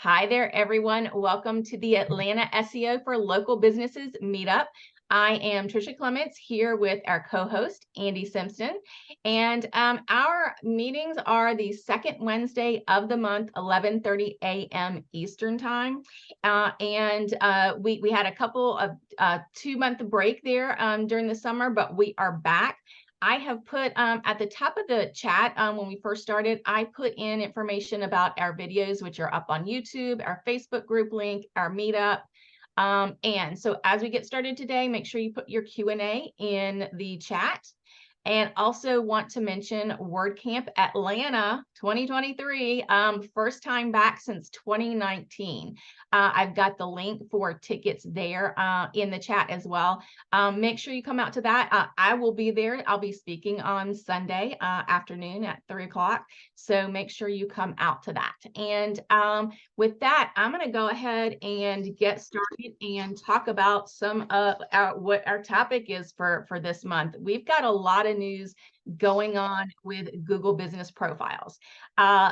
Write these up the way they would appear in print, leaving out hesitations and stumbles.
Hi there, everyone. Welcome to the Atlanta SEO for Local Businesses Meetup. I am Tricia Clements here with our co-host, Andy Simpson. And our meetings are the second Wednesday of the month, 11:30 a.m. Eastern Time. We had a couple of 2-month break there during the summer, but we are back. I have put at the top of the chat when we first started, I put in information about our videos, which are up on YouTube, our Facebook group link, our meetup. And so as we get started today, make sure you put your Q&A in the chat. And also want to mention WordCamp Atlanta 2023, first time back since 2019. I've got the link for tickets there in the chat as well. Make sure you come out to that. I will be there. I'll be speaking on Sunday afternoon at 3 o'clock. So make sure you come out to that. And with that, I'm going to go ahead and get started and talk about some of what our topic is for this month. We've got a lot of news going on with Google Business Profiles.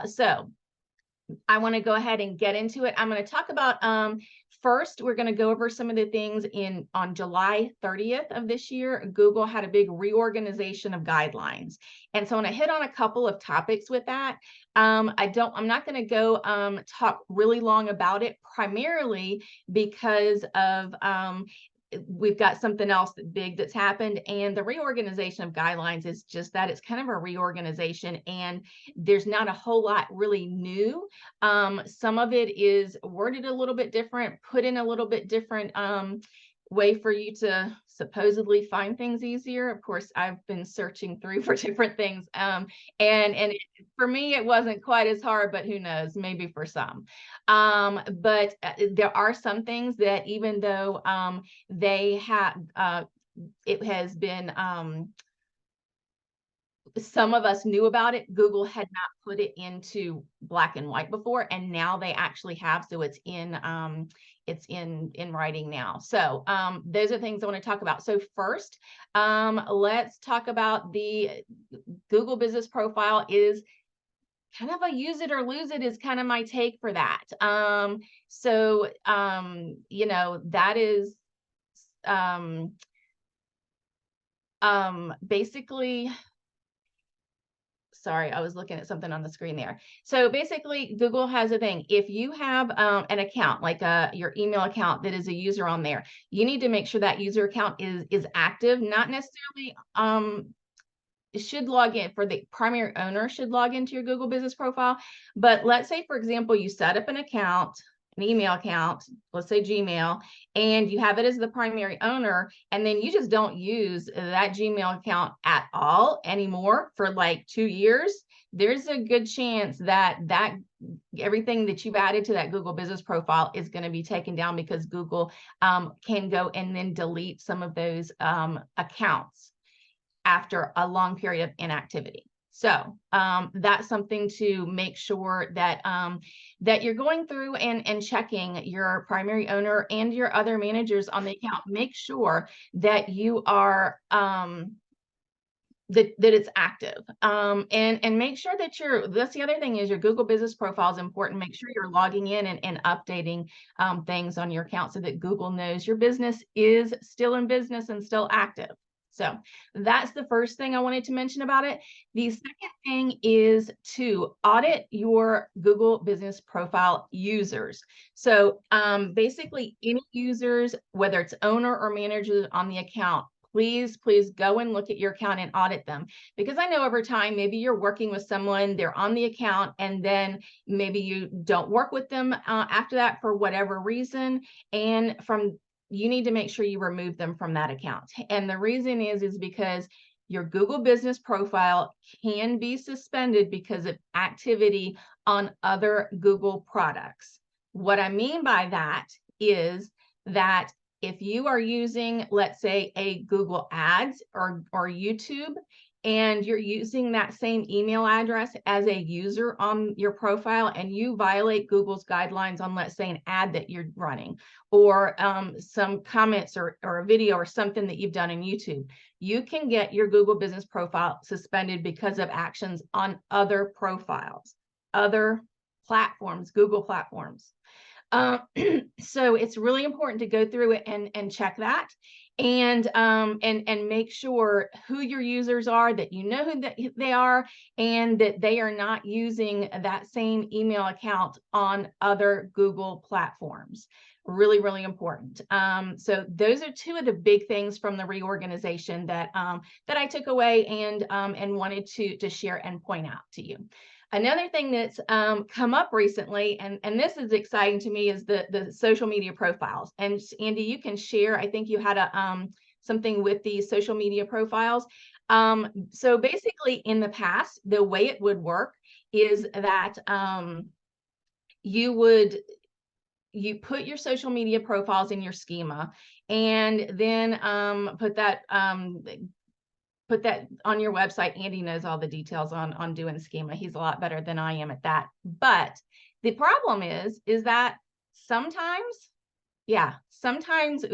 So I want to go ahead and get into it. I'm going to talk about first, we're going to go over some of the things on July 30th of this year. Google had a big reorganization of guidelines. And so I'm going to hit on a couple of topics with that. I'm not going to go talk really long about it, primarily because of we've got something else big that's happened, and the reorganization of guidelines is just that. It's kind of a reorganization, and there's not a whole lot really new. Some of it is worded a little bit different, put in a little bit different way for you to supposedly find things easier. Of course, I've been searching through for different things, for me, it wasn't quite as hard, but who knows, maybe for some. But there are some things that, even though they have, it has been, some of us knew about it. Google had not put it into black and white before, and now they actually have. So it's in writing now. So those are things I want to talk about. So first, let's talk about the Google Business Profile is kind of a use it or lose it is kind of my take for that. You know, that is basically, sorry, I was looking at something on the screen there. So basically, Google has a thing. If you have an account, like your email account that is a user on there, you need to make sure that user account is active, not necessarily should log in. For the primary owner should log into your Google Business Profile. But let's say, for example, you set up an account, an email account, let's say Gmail, and you have it as the primary owner, and then you just don't use that Gmail account at all anymore for like 2 years, there's a good chance that everything that you've added to that Google Business Profile is going to be taken down, because Google can go and then delete some of those accounts after a long period of inactivity. So that's something to make sure that that you're going through and checking your primary owner and your other managers on the account. Make sure that you are that it's active, and make sure that that's the other thing is your Google Business Profile is important. Make sure you're logging in and updating things on your account so that Google knows your business is still in business and still active. So that's the first thing I wanted to mention about it. The second thing is to audit your Google Business Profile users. So basically, any users, whether it's owner or managers on the account, please go and look at your account and audit them. Because I know over time, maybe you're working with someone, they're on the account, and then maybe you don't work with them after that for whatever reason. And you need to make sure you remove them from that account. And the reason is because your Google Business Profile can be suspended because of activity on other Google products. What I mean by that is that if you are using, let's say, a Google Ads or YouTube, and you're using that same email address as a user on your profile, and you violate Google's guidelines on, let's say, an ad that you're running, or some comments or a video or something that you've done in YouTube, you can get your Google Business Profile suspended because of actions on other profiles, other platforms, Google platforms. So it's really important to go through it and check that, and make sure who your users are, that you know who they are, and that they are not using that same email account on other Google platforms. Really, really important. So those are two of the big things from the reorganization that I took away and wanted to share and point out to you. Another thing that's come up recently, and this is exciting to me, is the social media profiles. And Andy, you can share. I think you had a something with the social media profiles. So basically, in the past, the way it would work is that you put your social media profiles in your schema, and then put that on your website. Andy knows all the details on doing schema. He's a lot better than I am at that. But the problem is that sometimes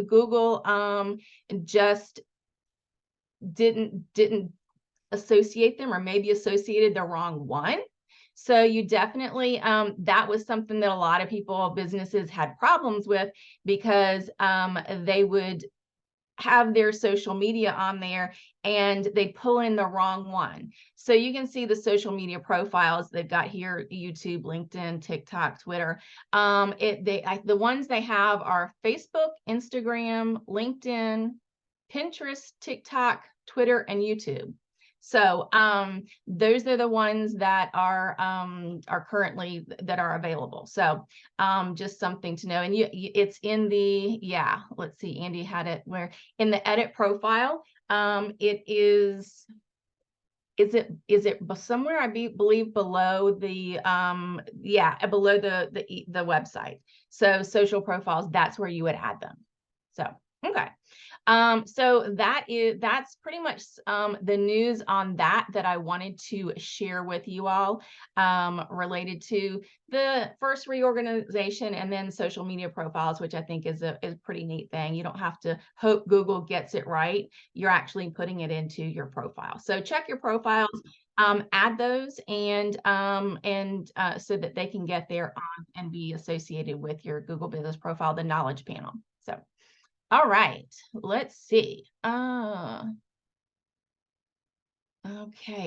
Google just didn't associate them, or maybe associated the wrong one. So you definitely, that was something that a lot of businesses had problems with, because they would have their social media on there and they pull in the wrong one. So you can see the social media profiles they've got here: YouTube, LinkedIn, TikTok, Twitter. The ones they have are Facebook, Instagram, LinkedIn, Pinterest, TikTok, Twitter, and YouTube. So those are the ones that are currently that are available. So just something to know. And it's in the, let's see, Andy had it where in the edit profile. It is it somewhere, I believe, below the below the website. So social profiles, that's where you would add them. So okay. So that's pretty much the news on that I wanted to share with you all, related to the first reorganization and then social media profiles, which I think is a pretty neat thing. You don't have to hope Google gets it right. You're actually putting it into your profile. So check your profiles, add those, and so that they can get there and be associated with your Google Business Profile, the knowledge panel. So. All right, let's see. Okay,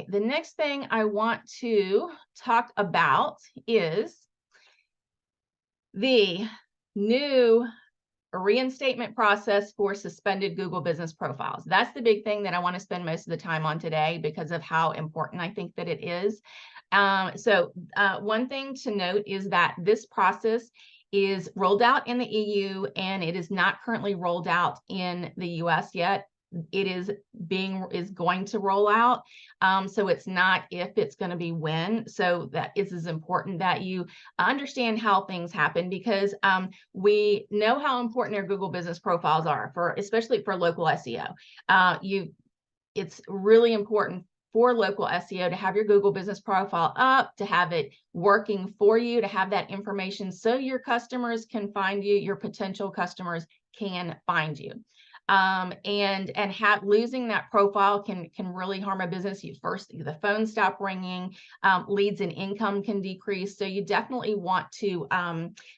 the next thing I want to talk about is the new reinstatement process for suspended Google Business Profiles. That's the big thing that I want to spend most of the time on today, because of how important I think that it is. So one thing to note is that this process is rolled out in the EU, and it is not currently rolled out in the US yet. It is going to roll out. So it's not if, it's going to be when. So that is important that you understand how things happen, because we know how important our Google Business Profiles are, especially for local SEO. It's really important for local SEO to have your Google Business Profile up, to have it working for you, to have that information so your customers can find you, your potential customers can find you. Losing that profile can really harm a business. The phone stop ringing, leads and income can decrease. So you definitely want to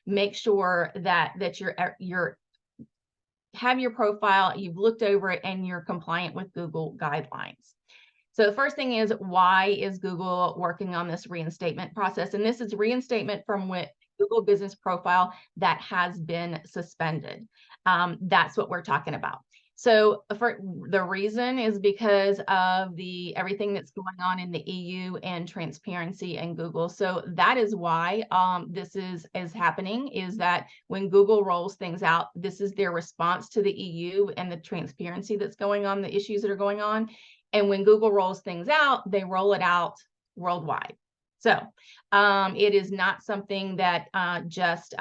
make sure that you're have your profile, you've looked over it, and you're compliant with Google guidelines. So the first thing is, why is Google working on this reinstatement process? And this is reinstatement from Google Business Profile that has been suspended. That's what we're talking about. So for the reason is because of everything that's going on in the EU and transparency and Google. So that is why this is happening, is that when Google rolls things out, this is their response to the EU and the transparency that's going on, the issues that are going on. And when Google rolls things out, they roll it out worldwide. So it is not something that just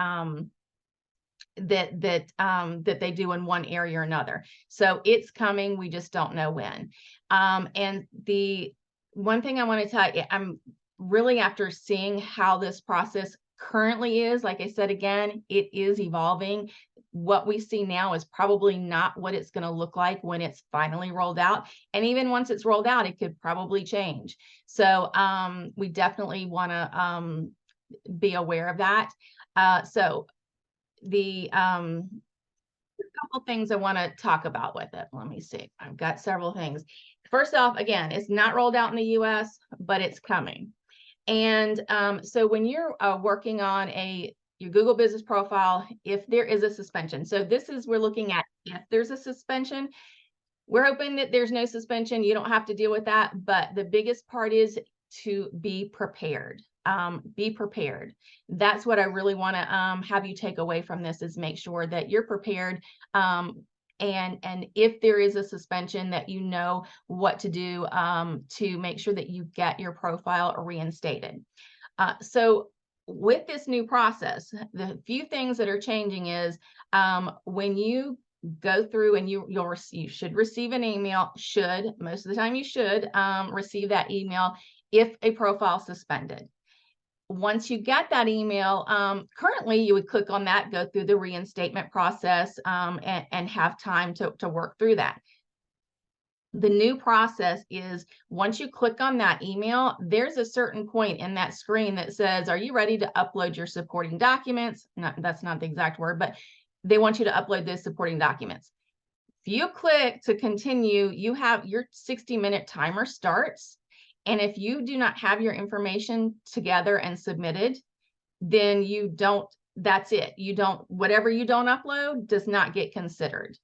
that they do in one area or another. So it's coming. We just don't know when. And the one thing I want to tell you, I'm really, after seeing how this process currently is, like I said, again, it is evolving. What we see now is probably not what it's going to look like when it's finally rolled out. And even once it's rolled out, it could probably change. So we definitely want to be aware of that. So the couple things I want to talk about with it. Let me see. I've got several things. First off, again, it's not rolled out in the US, but it's coming. And so when you're working on your Google business profile, if there is a suspension, so we're looking at if there's a suspension. We're hoping that there's no suspension. You don't have to deal with that. But the biggest part is to be prepared. Be prepared. That's what I really want to have you take away from this, is make sure that you're prepared. And if there is a suspension, that you know what to do to make sure that you get your profile reinstated. So with this new process, the few things that are changing is when you go through and you should receive an email, most of the time you should receive that email if a profile suspended. Once you get that email, currently you would click on that, go through the reinstatement process, and have time to work through that. The new process is once you click on that email, there's a certain point in that screen that says, are you ready to upload your supporting documents? That's not the exact word, but they want you to upload those supporting documents. If you click to continue, you have your 60-minute timer starts. And if you do not have your information together and submitted, then that's it. Whatever you don't upload does not get considered.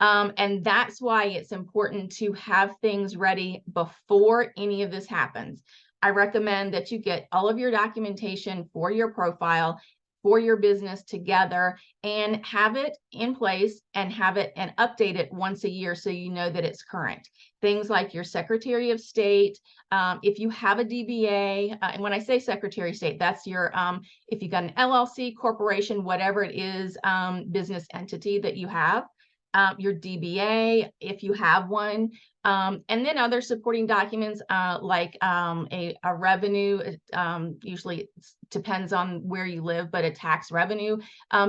And that's why it's important to have things ready before any of this happens. I recommend that you get all of your documentation for your profile, for your business together, and have it in place and update it once a year so you know that it's current. Things like your Secretary of State, if you have a DBA, and when I say Secretary of State, that's your, if you've got an LLC, corporation, whatever it is, business entity that you have. Your DBA, if you have one, and then other supporting documents like a revenue, usually it depends on where you live, but a tax revenue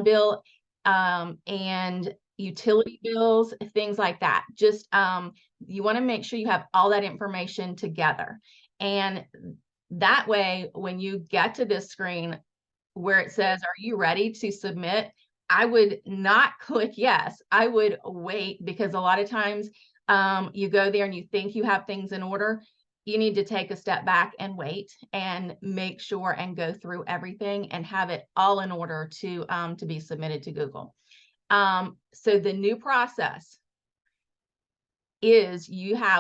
bill, and utility bills, things like that. Just you want to make sure you have all that information together. And that way, when you get to this screen where it says, are you ready to submit? I would not click yes. I would wait, because a lot of times you go there and you think you have things in order. You need to take a step back and wait and make sure and go through everything and have it all in order to be submitted to Google. So the new process is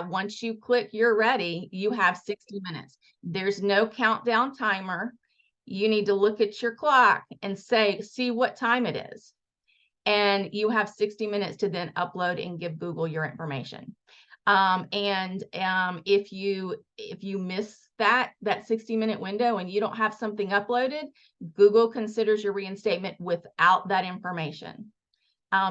once you click you're ready, you have 60 minutes. There's no countdown timer. You need to look at your clock and see what time it is. And you have 60 minutes to then upload and give Google your information. If you miss that 60-minute window and you don't have something uploaded, Google considers your reinstatement without that information.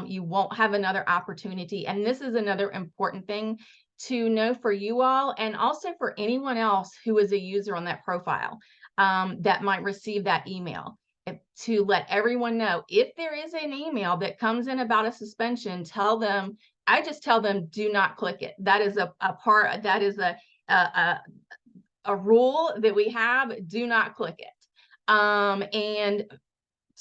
You won't have another opportunity. And this is another important thing to know for you all, and also for anyone else who is a user on that profile that might receive that email. To let everyone know, if there is an email that comes in about a suspension, I just tell them, do not click it. That is a rule that we have. Do not click it. And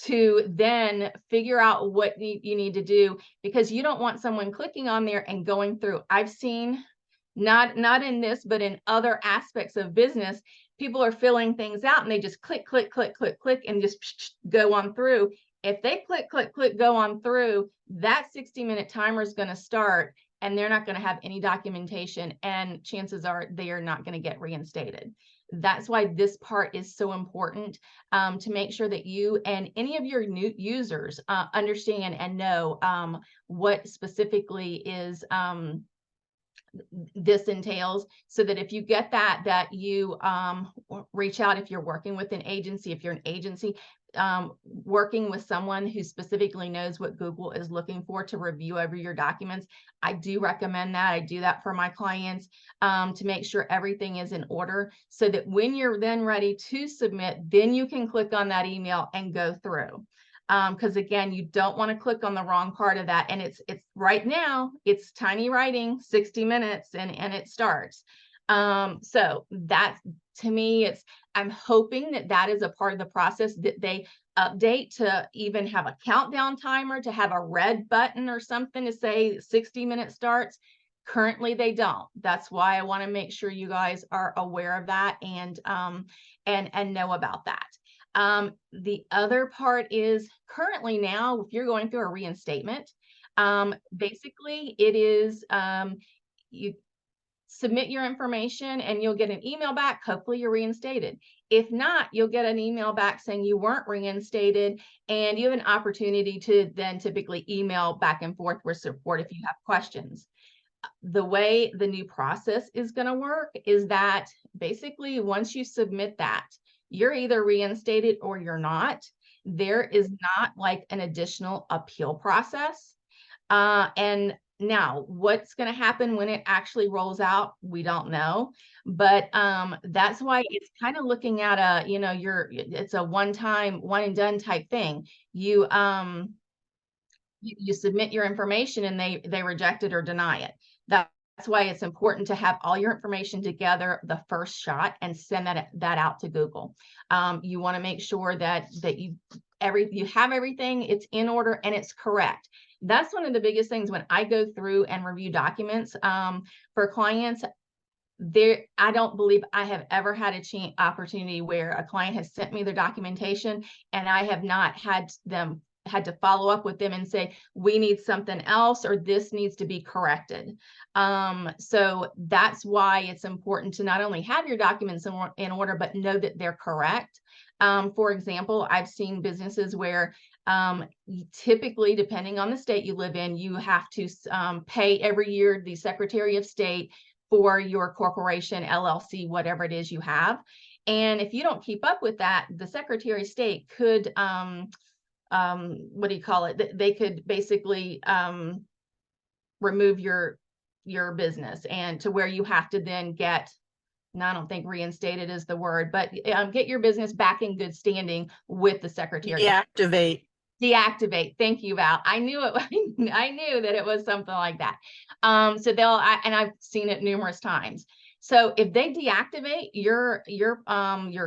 to then figure out what you need to do, because you don't want someone clicking on there and going through. I've seen, not in this, but in other aspects of business, people are filling things out and they just click, and just go on through. If they click, go on through, that 60-minute timer is going to start, and they're not going to have any documentation, and chances are they are not going to get reinstated. That's why this part is so important, to make sure that you and any of your new users understand and know what specifically is this entails, so that if you get that you reach out. If you're working with an agency, working with someone who specifically knows what Google is looking for to review over your documents, I do recommend that. I do that for my clients to make sure everything is in order, so that when you're then ready to submit, then you can click on that email and go through. Because again, you don't want to click on the wrong part of that. And it's right now, it's tiny writing, 60 minutes, and it starts. So that's, to me, I'm hoping that that is a part of the process, that they update to even have a countdown timer, to have a red button or something to say 60-minute starts. Currently, they don't. That's why I want to make sure you guys are aware of that and know about that. The other part is, currently now, if you're going through a reinstatement, basically it is, you submit your information and you'll get an email back. Hopefully you're reinstated. If not, you'll get an email back saying you weren't reinstated, and you have an opportunity to then typically email back and forth with support if you have questions. The way the new process is going to work is that basically once you submit that, you're either reinstated or you're not. There is not like an additional appeal process. And now what's going to happen when it actually rolls out, we don't know. But that's why it's kind of looking at a, it's a one-time, one and done type thing. You submit your information and they reject it or deny it. That's why it's important to have all your information together the first shot and send that out to Google. You want to make sure that you have everything, it's in order and it's correct. That's one of the biggest things when I go through and review documents for clients. I don't believe I have ever had a opportunity where a client has sent me their documentation and I have not had to follow up with them and say, we need something else, or this needs to be corrected. So that's why it's important to not only have your documents in order, but know that they're correct. For example, I've seen businesses where typically, depending on the state you live in, you have to pay every year the Secretary of State for your corporation, LLC, whatever it is you have. And if you don't keep up with that, the Secretary of State could what do you call it? They could basically remove your business, and to where you have to then get, and I don't think reinstated is the word, but get your business back in good standing with the Secretary. Deactivate. Thank you, Val. I knew it. I knew that it was something like that. So and I've seen it numerous times. So if they deactivate your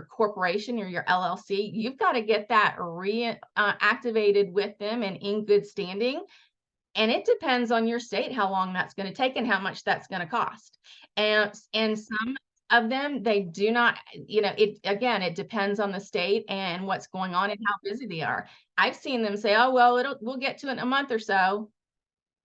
corporation or your LLC, you've got to get that reactivated with them and in good standing. And it depends on your state how long that's going to take and how much that's going to cost. And some of them, they do not, it depends on the state and what's going on and how busy they are. I've seen them say, oh, well, we'll get to it in a month or so.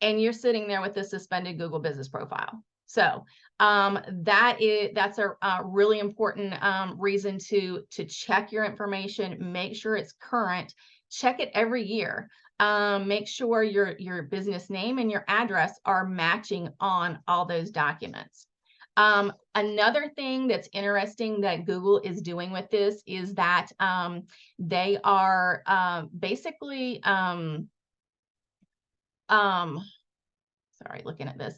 And you're sitting there with a suspended Google business profile. So that's a really important reason to check your information, make sure it's current, check it every year. Make sure your business name and your address are matching on all those documents. Another thing that's interesting that Google is doing with this is that they are basically sorry, looking at this,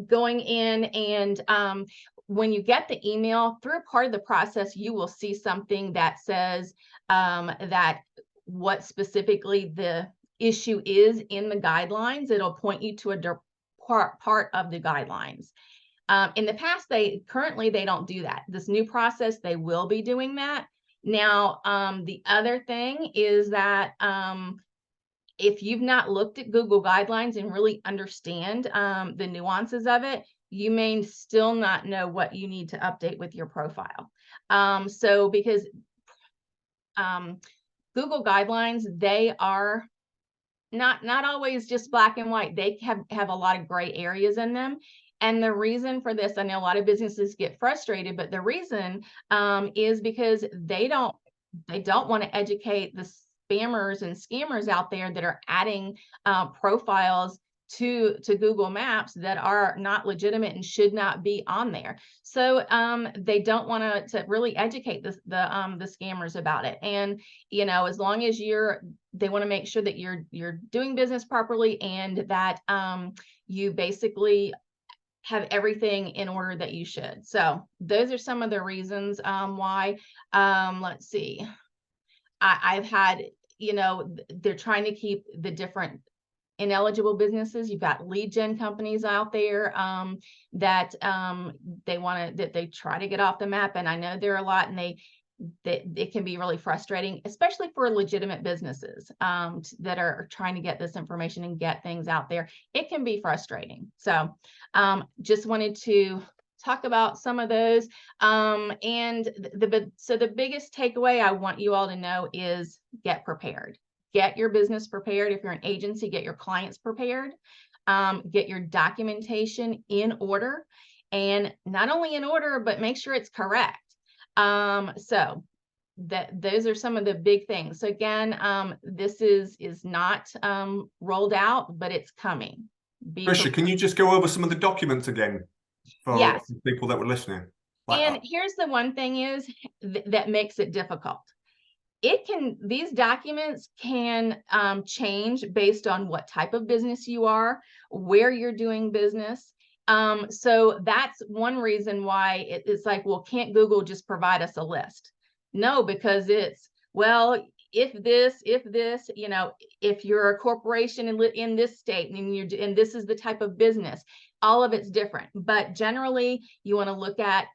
going in and when you get the email, through part of the process, you will see something that says that what specifically the issue is in the guidelines. It'll point you to a part of the guidelines. In the past, currently they don't do that. This new process, they will be doing that. Now, the other thing is that if you've not looked at Google guidelines and really understand the nuances of it, you may still not know what you need to update with your profile. So because Google guidelines, they are not always just black and white. They have a lot of gray areas in them. And the reason for this, I know a lot of businesses get frustrated, but the reason is because they don't want to educate the spammers and scammers out there that are adding profiles to Google Maps that are not legitimate and should not be on there. So they don't want to really educate the scammers about it. And as long as they want to make sure that you're doing business properly and that you basically have everything in order that you should. So those are some of the reasons why. Let's see. I've had, they're trying to keep the different ineligible businesses. You've got lead gen companies out there that they try to get off the map. And I know there are a lot, and it can be really frustrating, especially for legitimate businesses that are trying to get this information and get things out there. It can be frustrating. So just wanted to talk about some of those. And the biggest takeaway I want you all to know is get prepared. Get your business prepared. If you're an agency, get your clients prepared. Get your documentation in order, and not only in order, but make sure it's correct. So those are some of the big things. So again, this is not rolled out, but it's coming. Tricia, can you just go over some of the documents again for people that were listening? And here's the one thing is that makes it difficult. These documents can change based on what type of business you are, where you're doing business. So that's one reason why it's like, well, can't Google just provide us a list? No, because it's, well, if this, you know, if you're a corporation in this state and this is the type of business, all of it's different. But generally, you want to look at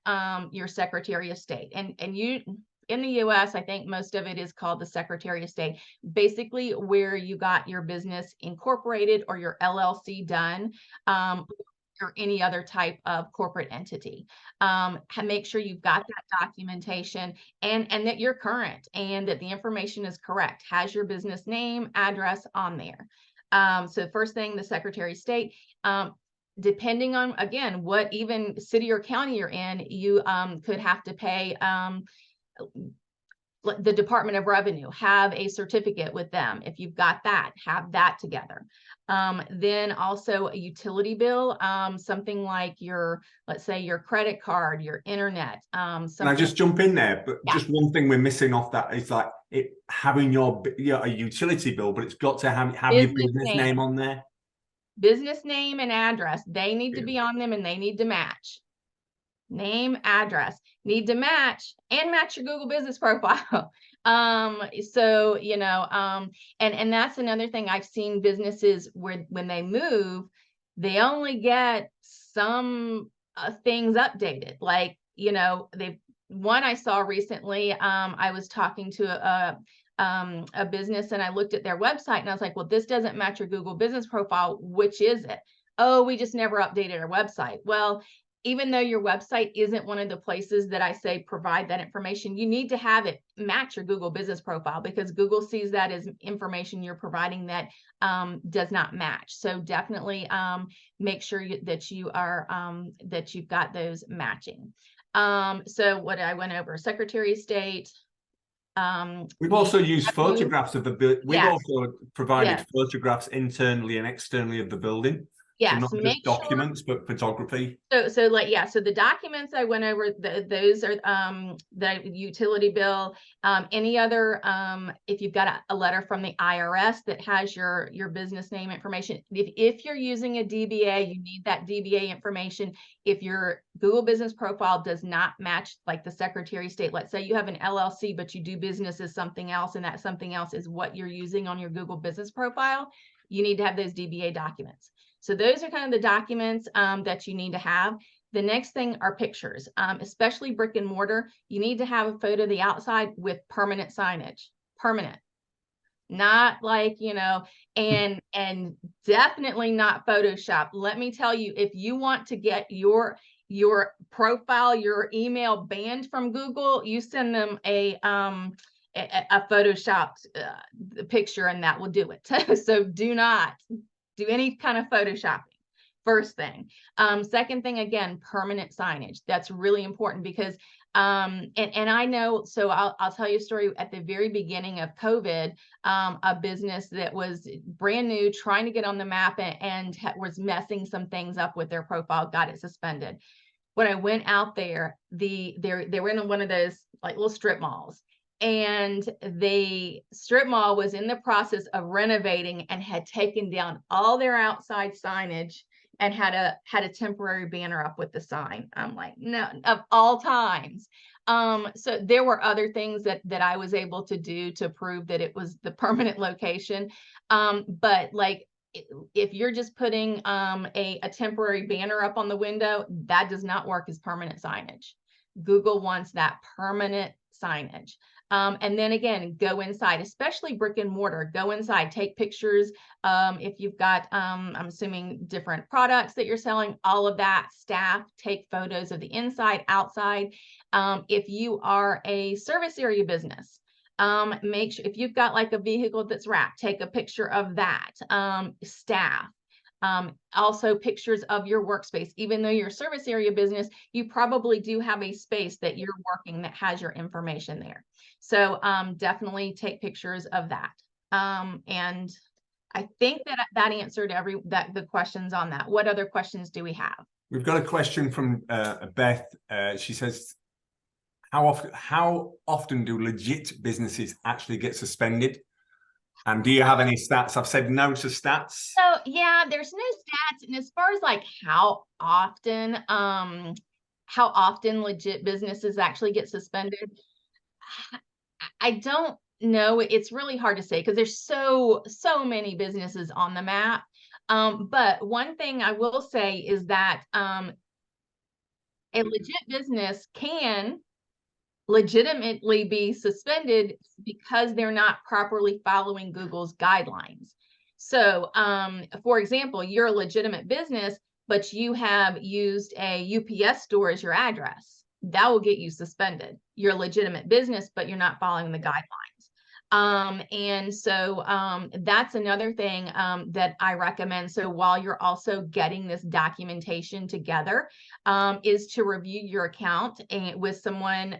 your Secretary of State, and you. In the US, I think most of it is called the Secretary of State, basically where you got your business incorporated or your LLC done, or any other type of corporate entity. Make sure you've got that documentation and that you're current and that the information is correct, has your business name, address on there. So first thing, the Secretary of State. Depending on, again, what even city or county you're in, you could have to pay the Department of Revenue, have a certificate with them. If you've got that, have that together. Then also a utility bill, something like let's say your credit card, your internet. Can I just jump in there? But just one thing we're missing off that is like having a utility bill, but it's got to have your business name on there. Business name and address, they need to be on them, and they need to match. Name, address need to match, and match your Google business profile. So, you know, and that's another thing I've seen businesses where when they move, they only get some things updated. Like, you know, one I saw recently, I was talking to a business, and I looked at their website and I was like, well, this doesn't match your Google business profile. Which is it? Oh, we just never updated our website. Well, even though your website isn't one of the places that I say provide that information, you need to have it match your Google business profile, because Google sees that as information you're providing that does not match. So definitely make sure that you've got those matching. So what I went over, Secretary of State. We've also used photographs of the building. We've also provided photographs internally and externally of the building. Yes, so not just documents, but photography. So the documents I went over, those are the utility bill, any other, if you've got a letter from the IRS that has your business name information. If you're using a DBA, you need that DBA information. If your Google business profile does not match, like the Secretary of State, let's say you have an LLC, but you do business as something else, and that something else is what you're using on your Google business profile, you need to have those DBA documents. So those are kind of the documents that you need to have. The next thing are pictures, especially brick and mortar. You need to have a photo of the outside with permanent signage, permanent, not like, you know, and definitely not Photoshop. Let me tell you, if you want to get your profile, your email banned from Google, you send them a Photoshopped picture, and that will do it. So do not do any kind of Photoshopping. First thing. Second thing, again, permanent signage. That's really important because, and I know, so I'll tell you a story. At the very beginning of COVID, a business that was brand new, trying to get on the map and was messing some things up with their profile, got it suspended. When I went out there, they were in one of those like little strip malls. And the strip mall was in the process of renovating and had taken down all their outside signage and had a temporary banner up with the sign. I'm like, no, of all times. So there were other things that I was able to do to prove that it was the permanent location. But like, if you're just putting a temporary banner up on the window, that does not work as permanent signage. Google wants that permanent signage. And then again, go inside, especially brick and mortar, go inside, take pictures. If you've got, I'm assuming different products that you're selling, all of that, staff, take photos of the inside, outside. If you are a service area business, make sure if you've got like a vehicle that's wrapped, take a picture of that. Staff. Also pictures of your workspace. Even though you're a service area business, you probably do have a space that you're working that has your information there. So definitely take pictures of that. And I think that answered the questions on that. What other questions do we have? We've got a question from Beth. She says, how often do legit businesses actually get suspended? And do you have any stats? I've said no to stats. So yeah, there's no stats. And as far as like how often legit businesses actually get suspended, I don't know. It's really hard to say because there's so many businesses on the map. But one thing I will say is that a legit business can legitimately be suspended because they're not properly following Google's guidelines. So, for example, you're a legitimate business, but you have used a UPS store as your address. That will get you suspended. You're a legitimate business, but you're not following the guidelines. And so that's another thing that I recommend. So while you're also getting this documentation together, is to review your account and with someone.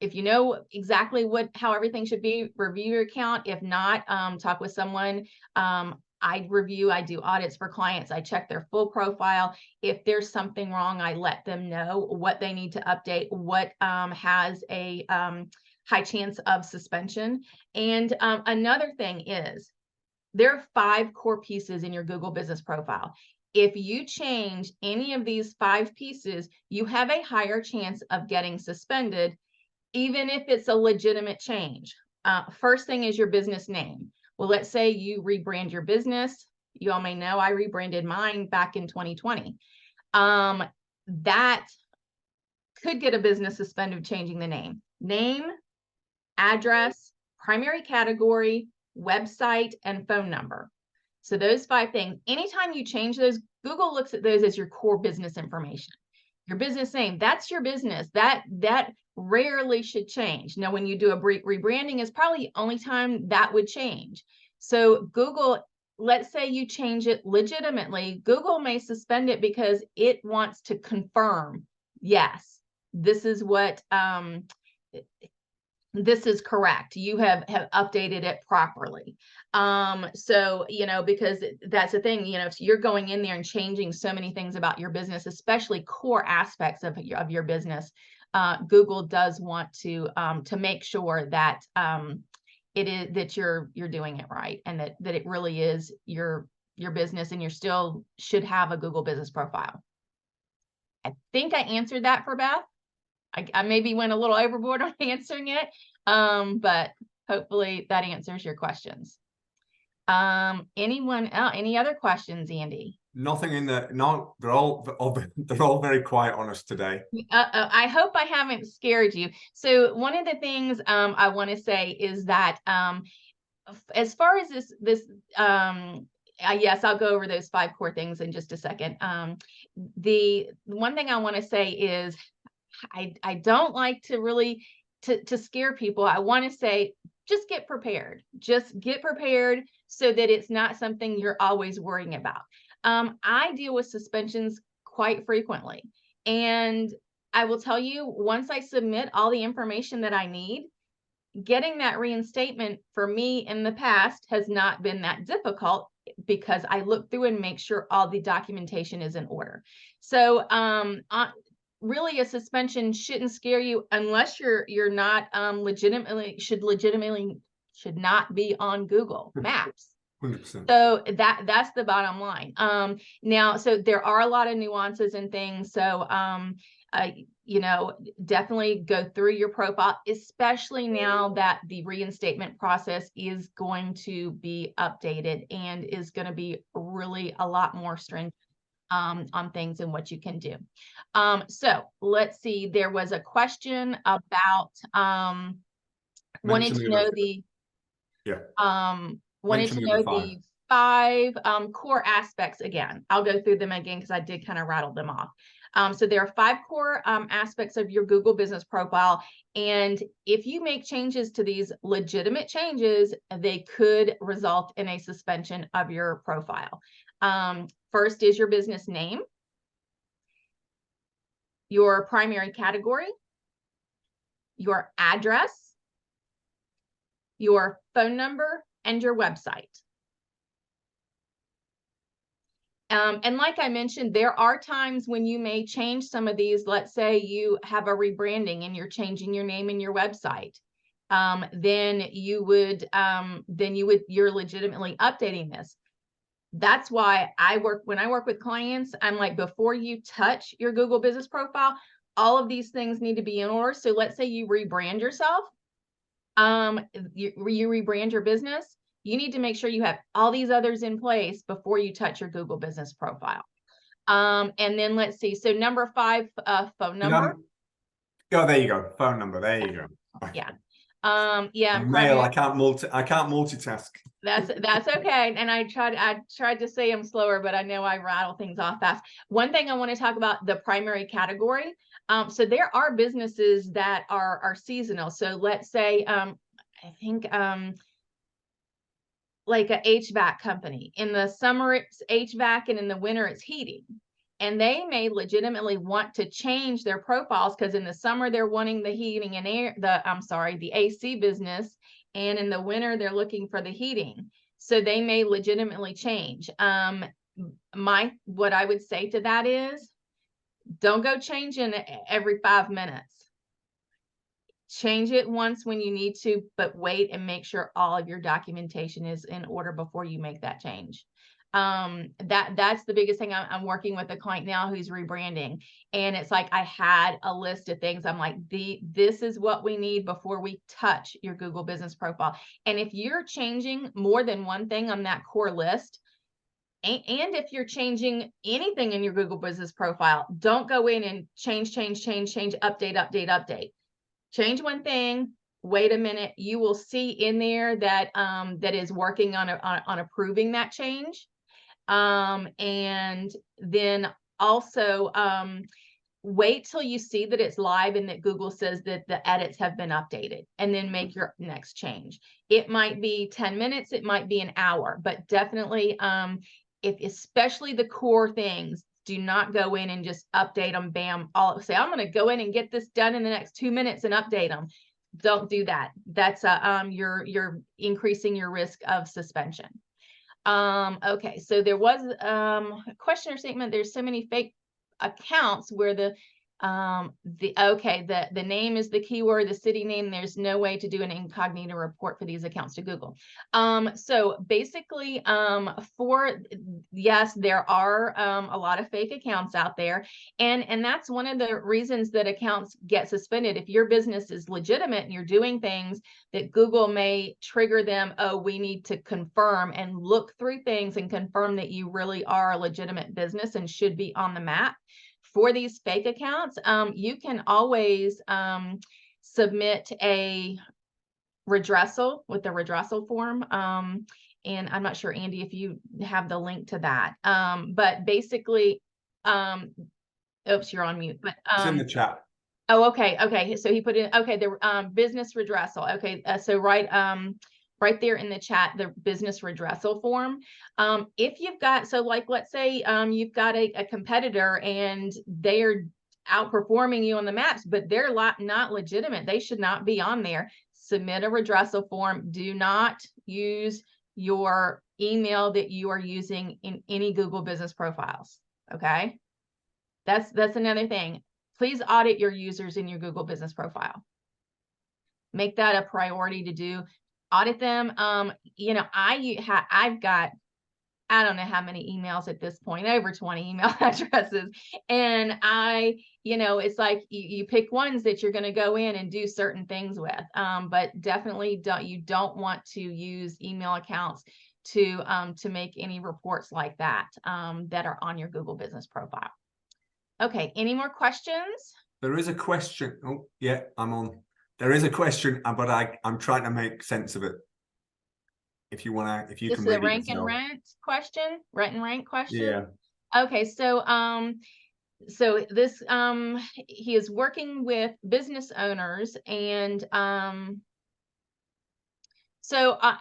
If you know exactly how everything should be, review your account. If not, talk with someone. I do audits for clients. I check their full profile. If there's something wrong, I let them know what they need to update, what has a high chance of suspension. And another thing is there are 5 core pieces in your Google business profile. If you change any of these 5 pieces, you have a higher chance of getting suspended, even if it's a legitimate change. First thing is your business name. Well, let's say you rebrand your business. You all may know I rebranded mine back in 2020. That could get a business suspended changing the name. Name, address, primary category, website, and phone number. So those 5 things, anytime you change those, Google looks at those as your core business information. Your business name, that's your business. That rarely should change. Now, when you do a rebranding is probably the only time that would change. So Google, let's say you change it legitimately, Google may suspend it because it wants to confirm, yes, this is what, this is correct. You have updated it properly. So, because that's the thing, if you're going in there and changing so many things about your business, especially core aspects of your business, Google does want to make sure that it is that you're doing it right, and that it really is your business, and you still should have a Google business profile. I think I answered that for Beth. I maybe went a little overboard on answering it, but hopefully that answers your questions. Anyone else? Any other questions, Andy? Nothing in there. No, they're all very quiet on us today. I hope I haven't scared you. So one of the things I want to say is that as far as this yes, I'll go over those 5 core things in just a second. The one thing I want to say is I don't like to really to scare people. I want to say just get prepared. Just get prepared so that it's not something you're always worrying about. I deal with suspensions quite frequently, and I will tell you, once I submit all the information that I need, getting that reinstatement for me in the past has not been that difficult because I look through and make sure all the documentation is in order. So really, a suspension shouldn't scare you unless you're not should not be on Google Maps. 100%. So that's the bottom line. Now, so there are a lot of nuances and things. So you know, definitely go through your profile, especially now that the reinstatement process is going to be updated and is going to be really a lot more stringent on things and what you can do. So let's see, there was a question about wanted to know the wanted to know the 5 core aspects again. I'll go through them again because I did kind of rattle them off. So there are 5 core aspects of your Google business profile. And if you make changes to these legitimate changes, they could result in a suspension of your profile. First is your business name, your primary category, your address, your phone number, and your website. And like I mentioned, there are times when you may change some of these. Let's say you have a rebranding and you're changing your name and your website. Then you're legitimately updating this. That's why when I work with clients, I'm like, before you touch your Google business profile, all of these things need to be in order. So let's say you rebrand yourself, you rebrand your business, you need to make sure you have all these others in place before you touch your Google business profile. And then let's see. So number 5, phone number. Oh, there you go. Phone number. There you go. Yeah. Yeah. Mail. I can't multitask. That's okay. And I tried to say them slower, but I know I rattle things off fast. One thing I want to talk about, the primary category. So there are businesses that are seasonal. So let's say, I think, like a HVAC company. In the summer, it's HVAC, and in the winter, it's heating. And they may legitimately want to change their profiles because in the summer, they're wanting the heating and the AC business. And in the winter, they're looking for the heating. So they may legitimately change. What I would say to that is, don't go changing every 5 minutes. Change it once when you need to, but wait and make sure all of your documentation is in order before you make that change. That's the biggest thing. I'm working with a client now who's rebranding, and it's like I had a list of things. I'm like, this is what we need before we touch your Google business profile. And if you're changing more than one thing on that core list, and if you're changing anything in your Google business profile, don't go in and change, update. Change one thing, wait a minute, you will see in there that that is working on approving that change. And then also wait till you see that it's live and that Google says that the edits have been updated, and then make your next change. It might be 10 minutes, it might be an hour, but definitely especially the core things, do not go in and just update them, bam, say, I'm going to go in and get this done in the next 2 minutes and update them. Don't do that. That's you're increasing your risk of suspension. Okay, so there was a questioner statement. There's so many fake accounts where the name is the keyword, the city name. There's no way to do an incognito report for these accounts to Google. So basically, yes, there are a lot of fake accounts out there, and that's one of the reasons that accounts get suspended. If your business is legitimate and you're doing things that Google may trigger them, oh, we need to confirm and look through things and confirm that you really are a legitimate business and should be on the map. For these fake accounts, you can always submit a redressal with the redressal form. And I'm not sure, Andy, if you have the link to that. But basically, oops, you're on mute. But it's in the chat. Oh, okay. Okay. So he put in, okay, the business redressal. Okay. So right there in the chat, the business redressal form. If you've got, so like, let's say you've got a competitor and they're outperforming you on the maps, but they're not legitimate. They should not be on there. Submit a redressal form. Do not use your email that you are using in any Google business profiles. Okay. That's another thing. Please audit your users in your Google business profile. Make that a priority to do. Audit them. You know, I've got I don't know how many emails at this point, over 20 email addresses. And it's like you pick ones that you're going to go in and do certain things with. But definitely you don't want to use email accounts to make any reports like that that are on your Google business profile. Okay, any more questions? There is a question. Oh, yeah, I'm on. There is a question, but I'm trying to make sense of it. If you can read it yourself. This is a rank and rent question, rent and rank question. Yeah. Okay, so this he is working with business owners, and so a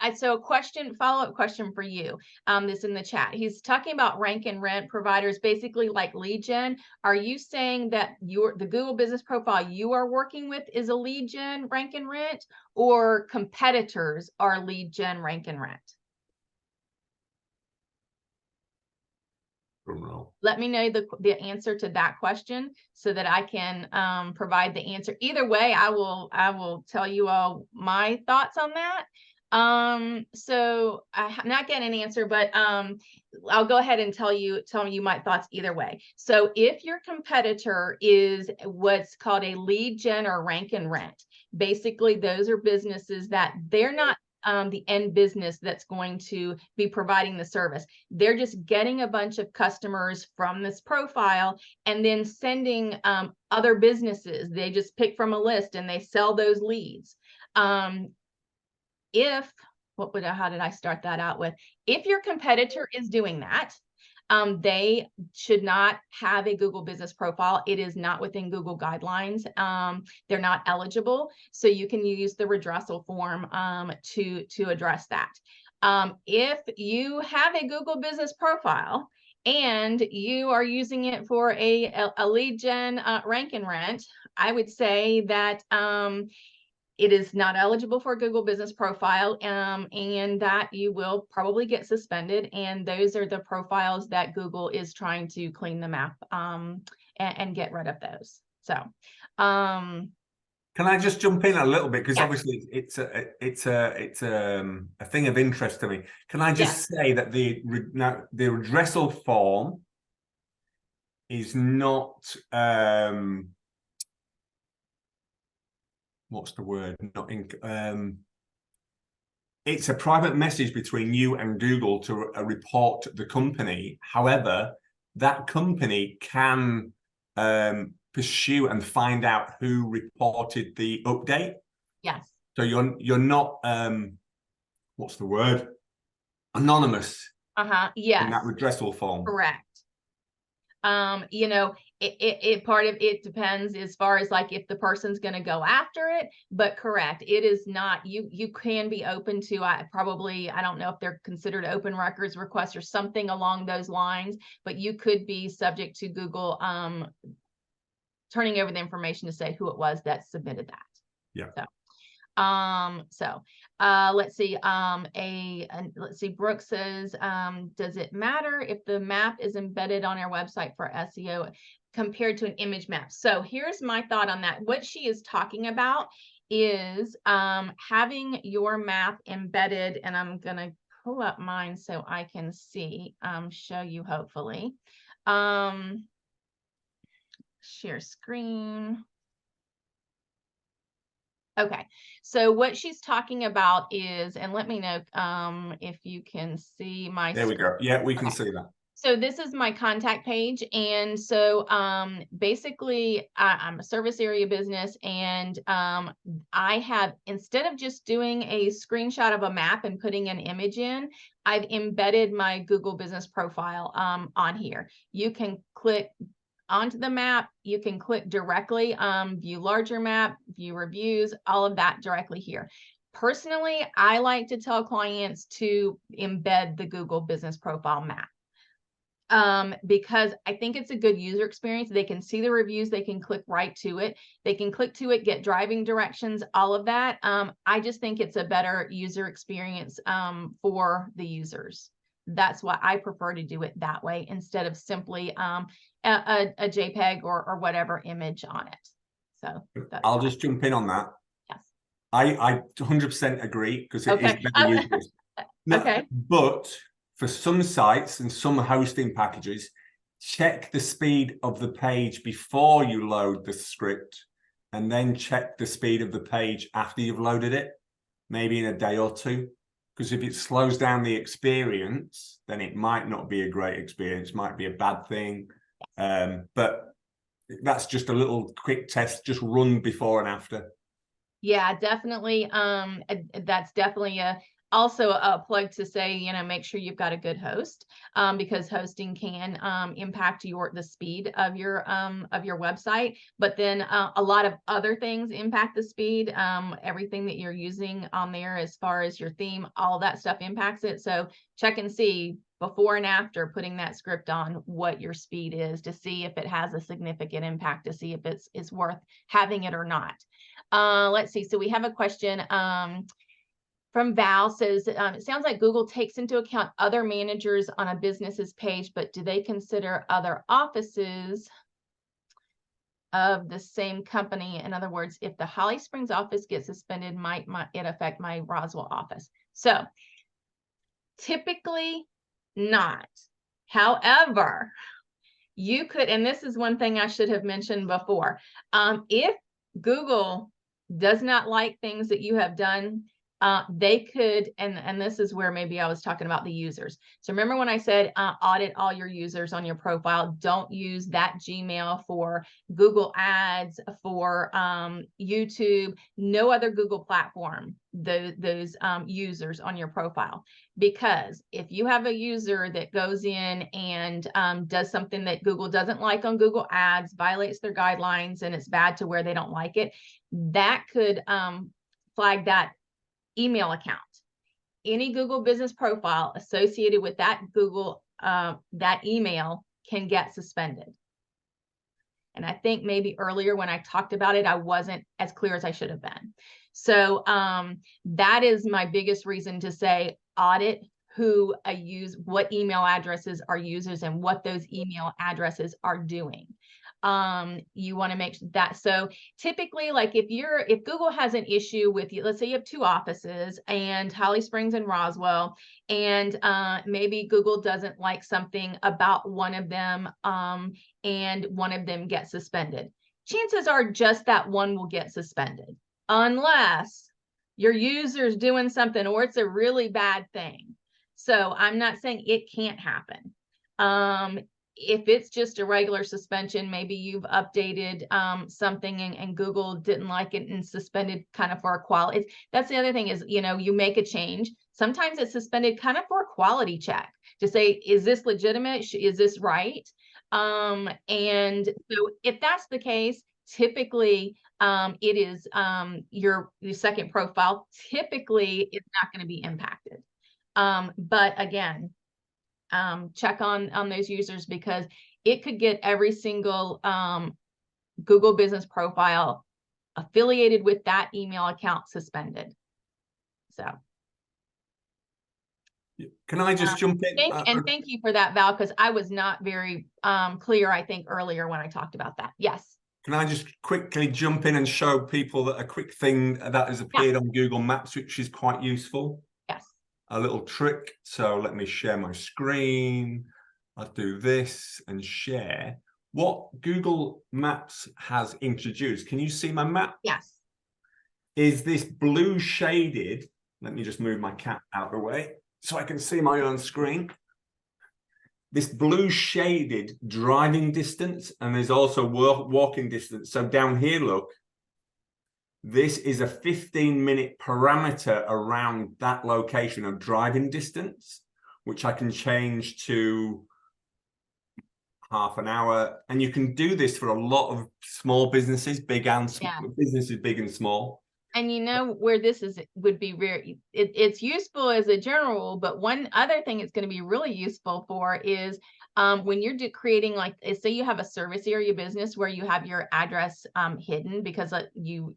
follow-up question for you, this in the chat. He's talking about rank and rent providers, basically like lead gen. Are you saying that the Google business profile you are working with is a lead gen rank and rent, or competitors are lead gen rank and rent? Let me know the answer to that question so that I can provide the answer. Either way, I will tell you all my thoughts on that. So I'm not getting an answer, but I'll go ahead and tell you my thoughts either way. So if your competitor is what's called a lead gen or rank and rent, basically those are businesses that they're not the end business that's going to be providing the service. They're just getting a bunch of customers from this profile and then sending other businesses. They just pick from a list and they sell those leads. How did I start that out with? If your competitor is doing that, they should not have a Google business profile. It is not within Google guidelines. They're not eligible. So you can use the redressal form to address that. If you have a Google business profile and you are using it for a lead gen rank and rent, I would say that it is not eligible for a Google business profile, and that you will probably get suspended. And those are the profiles that Google is trying to clean the map and get rid of those. So, can I just jump in a little bit, because yeah. Obviously it's a thing of interest to me. Can I just say that the redressal form is not what's the word? Not in. It's a private message between you and Google to report the company. However, that company can pursue and find out who reported the update. Yes. So you're not what's the word? Anonymous. Yes. In that redressal form. Correct. Part of it depends as far as like if the person's going to go after it, but correct, it is not. You can be open to I don't know if they're considered open records requests or something along those lines, but you could be subject to Google turning over the information to say who it was that submitted that. Yeah. Let's see. Let's see. Brooke says, does it matter if the map is embedded on our website for SEO compared to an image map? So here's my thought on that. What she is talking about is having your map embedded, and I'm gonna pull up mine so I can see, show you hopefully. Share screen. Okay, so what she's talking about is, and let me know if you can see my There we go. Yeah, we can see that. So this is my contact page. And so basically I'm a service area business, and I have, instead of just doing a screenshot of a map and putting an image in, I've embedded my Google business profile on here. You can click onto the map, you can click directly, view larger map, view reviews, all of that directly here. Personally, I like to tell clients to embed the Google business profile map because I think it's a good user experience. They can see the reviews, they can click right to it, they can click to it, get driving directions, all of that. I just think it's a better user experience for the users. That's why I prefer to do it that way instead of simply a JPEG or whatever image on it. So I'll just jump in on that. Yes. I 100% agree, because it is better users. No, okay. But for some sites and some hosting packages, check the speed of the page before you load the script, and then check the speed of the page after you've loaded it, maybe in a day or two. Because if it slows down the experience, then it might not be a great experience, might be a bad thing. But that's just a little quick test, just run before and after. Yeah, definitely. That's definitely also a plug to say, make sure you've got a good host, because hosting can impact the speed of your website. But then a lot of other things impact the speed. Everything that you're using on there, as far as your theme, all that stuff impacts it. So check and see before and after putting that script on what your speed is, to see if it has a significant impact, to see if it's worth having it or not. Let's see. So we have a question from Val. Says, it sounds like Google takes into account other managers on a business's page, but do they consider other offices of the same company? In other words, if the Holly Springs office gets suspended, might it affect my Roswell office? So typically not. However, you could, and this is one thing I should have mentioned before, if Google does not like things that you have done, they could, and this is where maybe I was talking about the users. So remember when I said audit all your users on your profile, don't use that Gmail for Google Ads, for YouTube, no other Google platform, those users on your profile. Because if you have a user that goes in and does something that Google doesn't like on Google Ads, violates their guidelines, and it's bad to where they don't like it, that could flag that email account. Any Google business profile associated with that that email can get suspended. And I think maybe earlier when I talked about it, I wasn't as clear as I should have been. So that is my biggest reason to say audit who what email addresses are users and what those email addresses are doing. You want to make that. So typically, like if Google has an issue with you, let's say you have two offices, and Holly Springs and Roswell, and maybe Google doesn't like something about one of them, and one of them gets suspended. Chances are just that one will get suspended, unless your user's doing something or it's a really bad thing. So I'm not saying it can't happen. If it's just a regular suspension, maybe you've updated something and Google didn't like it and suspended kind of for a quality. That's the other thing is, you make a change. Sometimes it's suspended kind of for a quality check to say, is this legitimate? Is this right? And so if that's the case, typically it is your second profile. Typically, it's not going to be impacted. But again, check on those users, because it could get every single Google business profile affiliated with that email account suspended. So can I just jump in? Thank you for that, Val, because I was not very clear, I think, earlier when I talked about that. Yes. Can I just quickly jump in and show people that a quick thing that has appeared on Google Maps, which is quite useful? Yes. A little trick. So let me share my screen. I'll do this and share. What Google Maps has introduced, can you see my map? Yes. Is this blue shaded, let me just move my cat out of the way so I can see my own screen. This blue shaded driving distance, and there's also walking distance. So down here, look, this is a 15-minute parameter around that location of driving distance, which I can change to half an hour. And you can do this for a lot of small businesses, big and small, businesses big and small. And where this would be very, it's useful as a general, but one other thing it's going to be really useful for is when you're creating, like, say you have a service area business where you have your address hidden because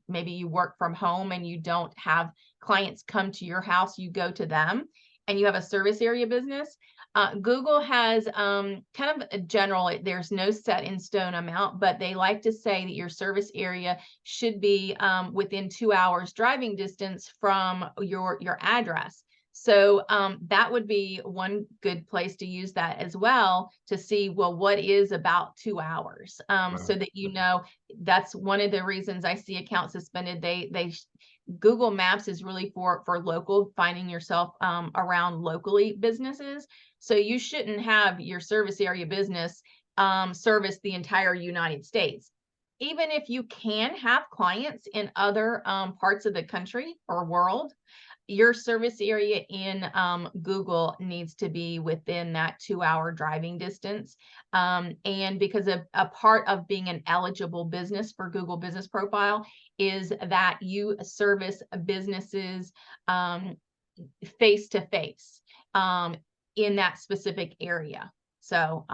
maybe you work from home and you don't have clients come to your house, you go to them, and you have a service area business. Google has kind of a general, there's no set in stone amount, but they like to say that your service area should be within 2 hours driving distance from your address. So that would be one good place to use that as well, to see, well, what is about 2 hours, so that, you know, that's one of the reasons I see accounts suspended. Google Maps is really for local, finding yourself around locally businesses. So you shouldn't have your service area business service the entire United States. Even if you can have clients in other parts of the country or world, your service area in Google needs to be within that 2-hour driving distance. And because a part of being an eligible business for Google Business Profile is that you service businesses face to face in that specific area. So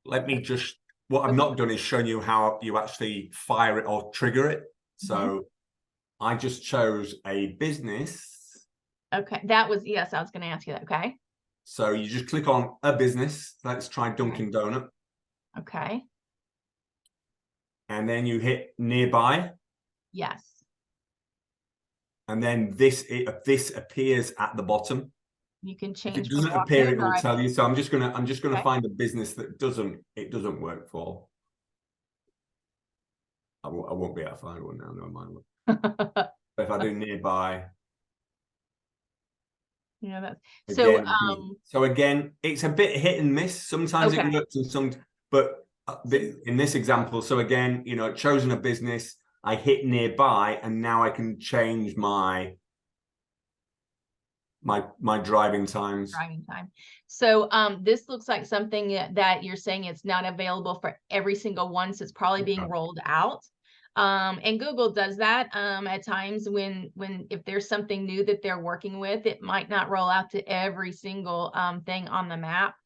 let me just, what I've not done is shown you how you actually fire it or trigger it. So I just chose a business. Okay, that was, yes, I was going to ask you that. Okay. So you just click on a business. Let's try Dunkin' Donut. Okay. And then you hit nearby. Yes. And then this appears at the bottom. You can change. If it doesn't appear, it will tell you. So I'm just gonna find a business that it doesn't work for. I won't be able to find one now. Never mind. But if I do nearby. Yeah, that's again, so again, it's a bit hit and miss. Sometimes it works and some, but in this example, so again, you know, chosen a business, I hit nearby, and now I can change my driving times. So this looks like something that you're saying it's not available for every single one, so it's probably being rolled out. And Google does that at times when if there's something new that they're working with, it might not roll out to every single thing on the map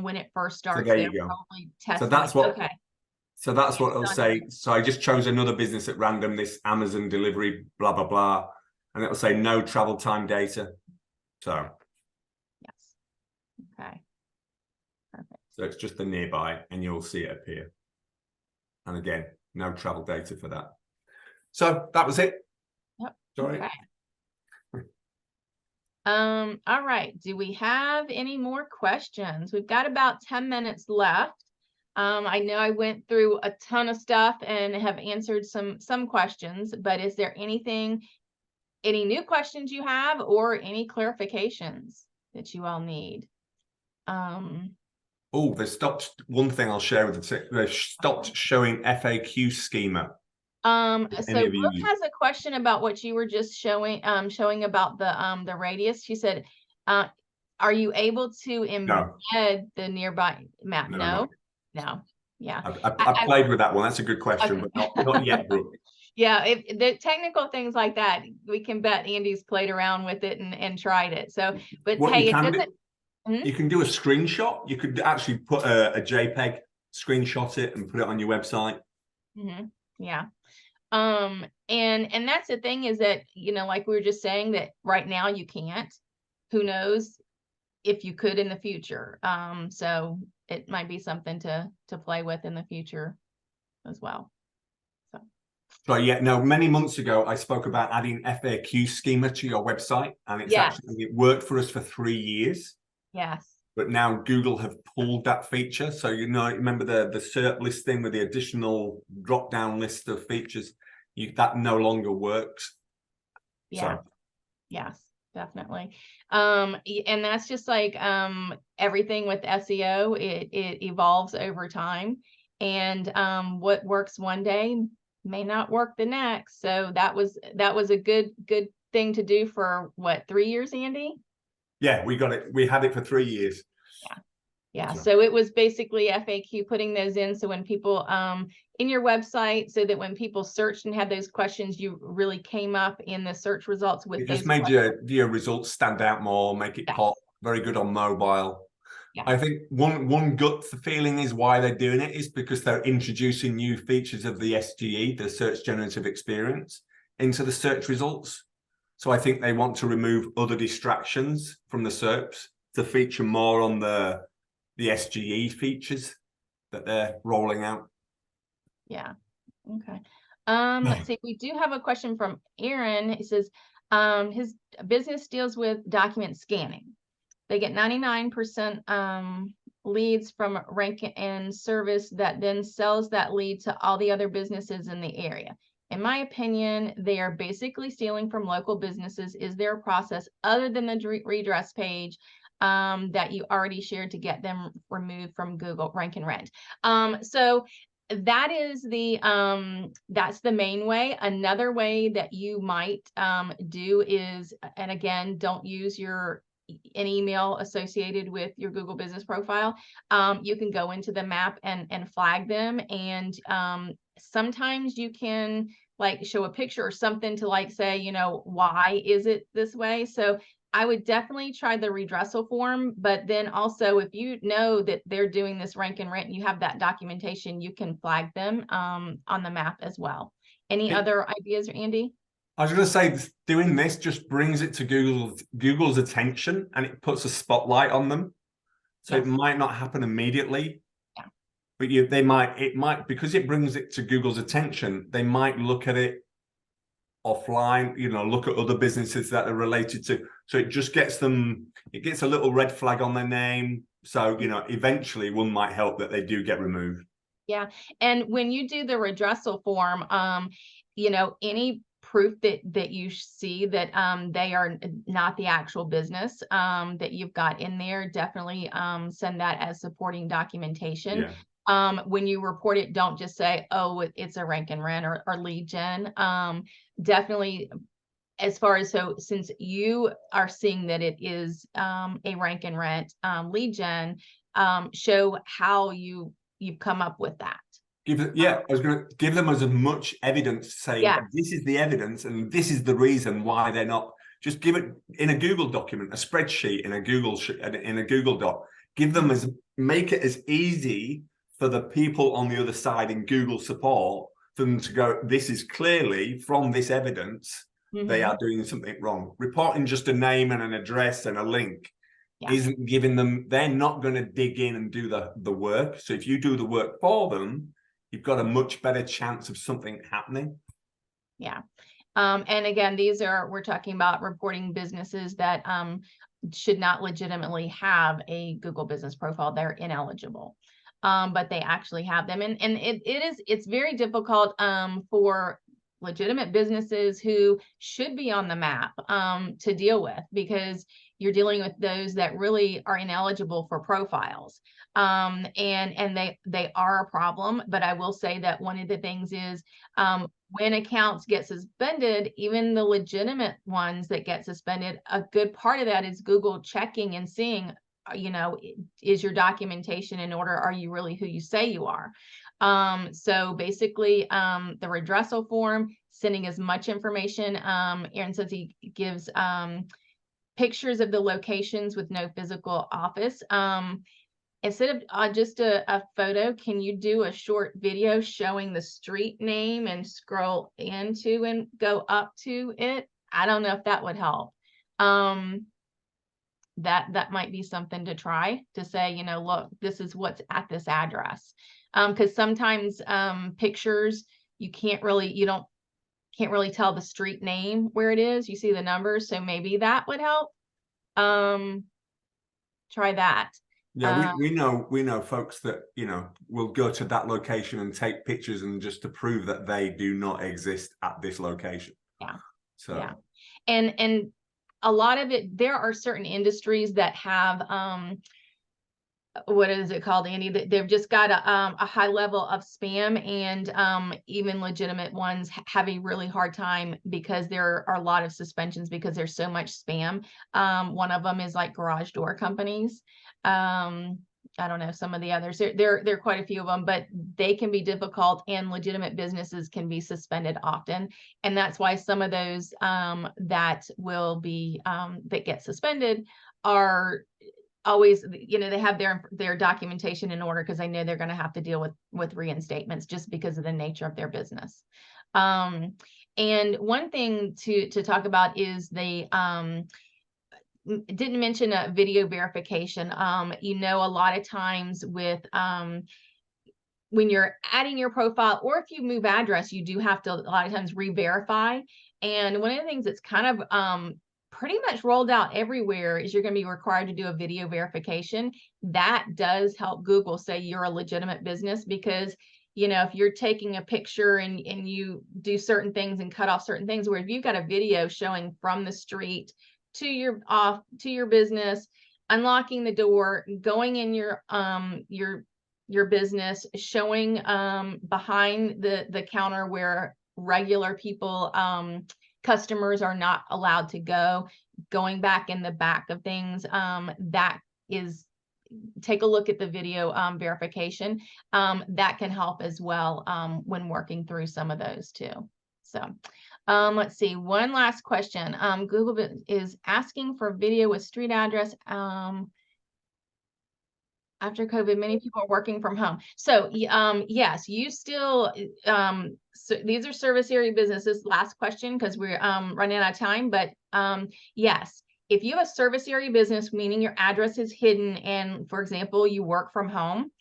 when it first starts. So there you go. So that's what So that's what it'll say. So I just chose another business at random, this Amazon delivery, blah blah blah, and it'll say no travel time data. So yes. Okay. Perfect. So it's just the nearby, and you'll see it appear. And again, no travel data for that. So that was it. Yep. Sorry. Okay. All right. Do we have any more questions? We've got about 10 minutes left. I know I went through a ton of stuff and have answered some questions, but is there any new questions you have or any clarifications that you all need? Oh, they stopped. One thing I'll share with the they stopped showing FAQ schema. So Brooke has a question about what you were just showing about the radius. She said, are you able to embed the nearby map? No. Yeah. I played with that one. That's a good question, but not yet, Brooke. Yeah, if the technical things like that, we can bet Andy's played around with it and tried it. So, but what hey, it doesn't. You can do a screenshot. You could actually put a JPEG, screenshot it, and put it on your website. Yeah. And that's the thing, is that, you know, like we were just saying, that right now you can't. Who knows if you could in the future. So it might be something to play with in the future as well. So yeah, no, many months ago I spoke about adding FAQ schema to your website, and it's actually, it worked for us for 3 years. Yes. But now Google have pulled that feature. So, you know, remember the SERP listing with the additional drop-down list of features, that no longer works. Yeah. So. Yes, definitely. And that's just like everything with SEO, it evolves over time. And what works one day may not work the next. So that was a good thing to do for what, 3 years, Andy? Yeah, we got it. We had it for 3 years. Yeah. So it was basically FAQ, putting those in. So when people in your website, so that when people searched and had those questions, you really came up in the search results with those. It just made your results stand out more, make it pop. Very good on mobile. Yeah. I think one gut feeling is why they're doing it is because they're introducing new features of the SGE, the search generative experience, into the search results. So I think they want to remove other distractions from the SERPs to feature more on the SGE features that they're rolling out. Yeah. Okay. Let's see. We do have a question from Aaron. He says, his business deals with document scanning. They get 99% leads from rank and service that then sells that lead to all the other businesses in the area. In my opinion, they are basically stealing from local businesses. Is there a process other than the redress page that you already shared to get them removed from Google rank and rent? So that is that's the main way. Another way that you might do is, and again, don't use an email associated with your Google business profile. You can go into the map and flag them. And sometimes you can like show a picture or something to like say, you know, why is it this way? So I would definitely try the redressal form, but then also if you know that they're doing this rank and rent and you have that documentation, you can flag them on the map as well. Any other ideas, Andy? I was going to say, doing this just brings it to Google's attention, and it puts a spotlight on them. So Yes. it might not happen immediately, yeah. But it might, because it brings it to Google's attention, they might look at it offline, you know, look at other businesses that are related to. So it just gets them, it gets a little red flag on their name. So, you know, eventually one might help that they do get removed. Yeah. And when you do the redressal form, you know, any proof that you see that they are not the actual business that you've got in there, definitely send that as supporting documentation. Yeah. When you report it, don't just say, oh, it's a rank and rent or lead gen. Definitely, as far as, so since you are seeing that it is a rank and rent lead gen, show how you've come up with that. I was going to give them as much evidence, saying this is the evidence and this is the reason why they're not. Just give it in a Google document, a spreadsheet, in a Google Doc. Give them make it as easy for the people on the other side in Google support for them to go, this is clearly from this evidence they are doing something wrong. Reporting just a name and an address and a link isn't giving them. They're not going to dig in and do the work. So if you do the work for them, you've got a much better chance of something happening. Yeah. And again, we're talking about reporting businesses that should not legitimately have a Google business profile. They're ineligible, but they actually have them. And it's very difficult for legitimate businesses who should be on the map to deal with, because you're dealing with those that really are ineligible for profiles. And they are a problem. But I will say that one of the things is when accounts get suspended, even the legitimate ones that get suspended, a good part of that is Google checking and seeing, you know, is your documentation in order? Are you really who you say you are? So basically, the redressal form, sending as much information. Aaron says he gives pictures of the locations with no physical office. Instead of just a photo, can you do a short video showing the street name and scroll into and go up to it? I don't know if that would help. That might be something to try, to say, you know, look, this is what's at this address. Because sometimes pictures, you can't really tell the street name where it is. You see the numbers, so maybe that would help. Try that. Yeah, we know folks that, you know, will go to that location and take pictures and just to prove that they do not exist at this location. Yeah. So yeah. And a lot of it, there are certain industries that have what is it called, Andy? They've just got a high level of spam, and even legitimate ones have a really hard time because there are a lot of suspensions because there's so much spam. One of them is like garage door companies. I don't know some of the others. There are quite a few of them, but they can be difficult, and legitimate businesses can be suspended often. And that's why some of those that will be that get suspended are always, you know, they have their documentation in order because they know they're going to have to deal with reinstatements just because of the nature of their business. And one thing to talk about is they didn't mention a video verification. You know, a lot of times with when you're adding your profile, or if you move address, you do have to a lot of times re-verify. And one of the things that's kind of pretty much rolled out everywhere is you're going to be required to do a video verification. That does help Google say you're a legitimate business, because you know, if you're taking a picture and you do certain things and cut off certain things, where if you've got a video showing from the street to your business, unlocking the door, going in your business, showing behind the counter where regular people, customers are not allowed to go, going back in the back of things, that is, take a look at the video verification. That can help as well when working through some of those too. So let's see, one last question. Google is asking for video with street address. After COVID, many people are working from home. So yes, you still, so these are service area businesses. Last question, because we're running out of time, but yes, if you have a service area business, meaning your address is hidden and, for example, you work from home,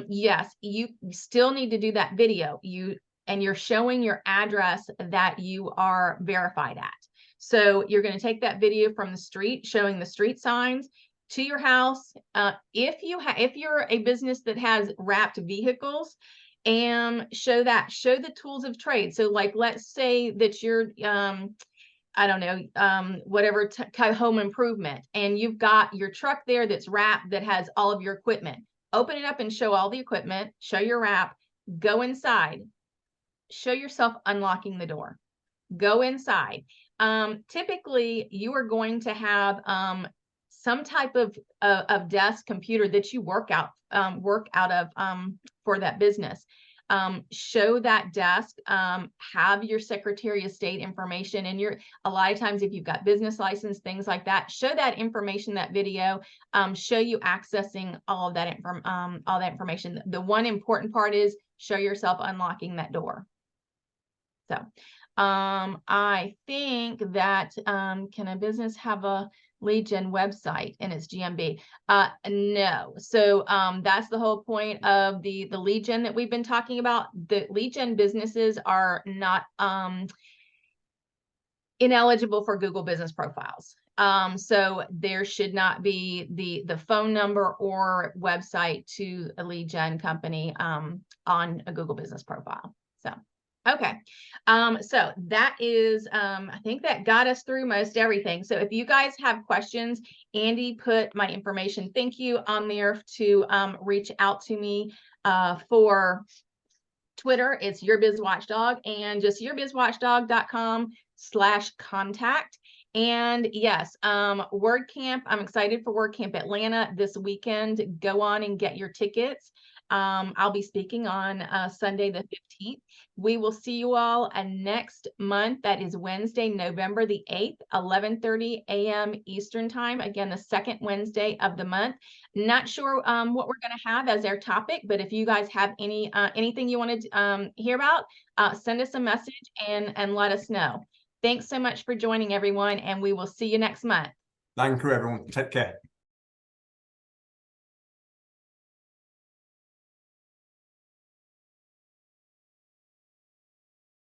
yes, you still need to do that video. And you're showing your address that you are verified at. So you're going to take that video from the street, showing the street signs, to your house. If you're a business that has wrapped vehicles, and show the tools of trade. So like, let's say that you're I don't know, whatever home improvement, and you've got your truck there that's wrapped, that has all of your equipment. Open it up and show all the equipment, show your wrap, go inside, show yourself unlocking the door, go inside. Typically you are going to have some type of desk computer that you work out of for that business. Show that desk, have your Secretary of State information, and a lot of times if you've got business license, things like that, show that information, that video, show you accessing all of that information. The one important part is show yourself unlocking that door. So I think that can a business have a lead gen website and it's GMB? No. So that's the whole point of the lead gen that we've been talking about. The lead gen businesses are not ineligible for Google business profiles. So there should not be the phone number or website to a lead gen company on a Google business profile. So okay. So that is, I think that got us through most everything. So if you guys have questions, Andy put my information, thank you, on there to reach out to me for Twitter. It's YourBizWatchdog, and just yourbizwatchdog.com/contact. And yes, WordCamp, I'm excited for WordCamp Atlanta this weekend. Go on and get your tickets. I'll be speaking on Sunday the 15th. We will see you all next month. That is Wednesday, November the 8th, 11:30 a.m. Eastern time. Again, the second Wednesday of the month. Not sure what we're going to have as our topic, but if you guys have anything you want to hear about, send us a message and let us know. Thanks so much for joining, everyone, and we will see you next month. Thank you, everyone. Take care.